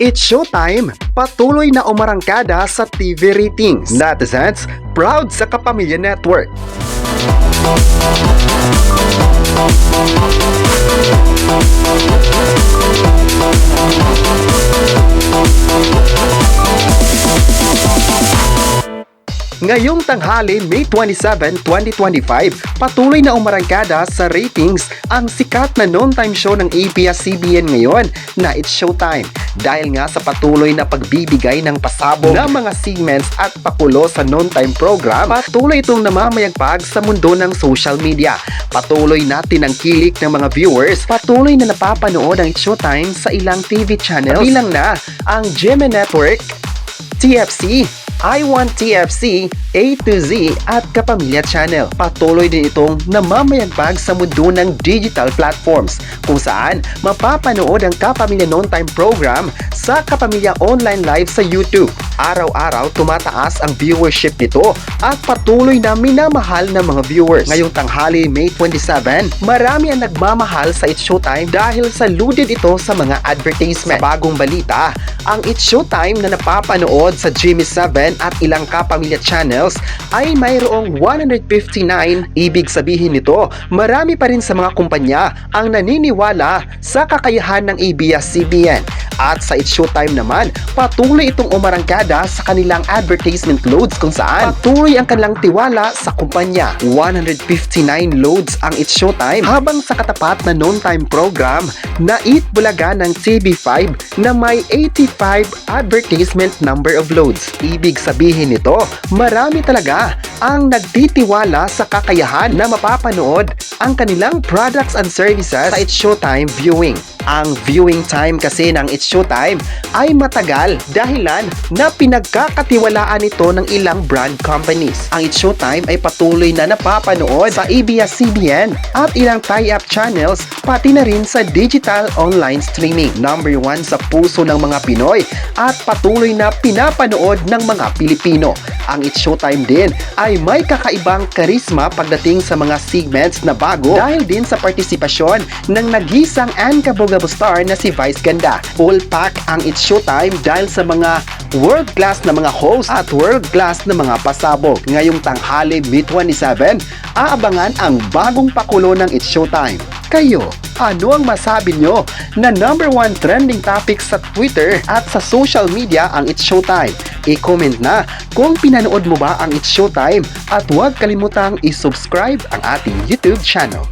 It's showtime! Patuloy na umarangkada sa TV ratings. Netizens, proud sa Kapamilya Network. Ngayong tanghali, May 27, 2025, patuloy na umarangkada sa ratings ang sikat na noontime show ng ABS-CBN ngayon na It's Showtime. Dahil nga sa patuloy na pagbibigay ng pasabog na mga segments at pakulo sa noontime program, patuloy itong namamayagpag sa mundo ng social media. Patuloy na tinangkilik ng mga viewers, patuloy na napapanood ang It's Showtime sa ilang TV channels, bilang na ang GMA Network, TFC, I1 TFC, A to Z at Kapamilya Channel. Patuloy din itong namamayagpag sa mundo ng digital platforms kung saan mapapanood ang Kapamilya Noontime program sa Kapamilya Online Live sa YouTube. Araw-araw tumataas ang viewership nito at patuloy na minamahal ng mga viewers. Ngayong tanghali, May 27, marami ang nagmamahal sa It's Showtime dahil saluted ito sa mga advertisement. Sa bagong balita, ang It's Showtime na napapanood sa GMA7 at ilang Kapamilya channels ay mayroong 159. Ibig sabihin nito, marami pa rin sa mga kumpanya ang naniniwala sa kakayahan ng ABS-CBN. At sa It's Showtime naman, patuloy itong umarangkada sa kanilang advertisement loads kung saan patuloy ang kanilang tiwala sa kumpanya. 159 loads ang It's Showtime, habang sa katapat na noontime program na Eat Bulaga ng TV5 na may 85 advertisement number of loads. Ibig sabihin nito, marami talaga ang nagtitiwala sa kakayahan na mapapanood ang kanilang products and services sa It's Showtime viewing. Ang viewing time kasi ng It's Showtime ay matagal dahilan na pinagkakatiwalaan ito ng ilang brand companies. Ang It's Showtime ay patuloy na napapanood sa ABS-CBN at ilang tie-up channels, pati na rin sa digital online streaming. Number 1 sa puso ng mga Pinoy at patuloy na pinapanood ng mga Pilipino. Ang It's Showtime din ay may kakaibang karisma pagdating sa mga segments na bago dahil din sa partisipasyon ng nagisang Ankabogabo star na si Vice Ganda. Full pack ang It's Showtime dahil sa mga world-class na mga host at world-class na mga pasabog. Ngayong tanghali, May 27, aabangan ang bagong pakulo ng It's Showtime. Kayo, ano ang masabi nyo na number 1 trending topic sa Twitter at sa social media ang It's Showtime? I-comment na kung pinanood mo ba ang It's Showtime at huwag kalimutang i-subscribe ang ating YouTube channel.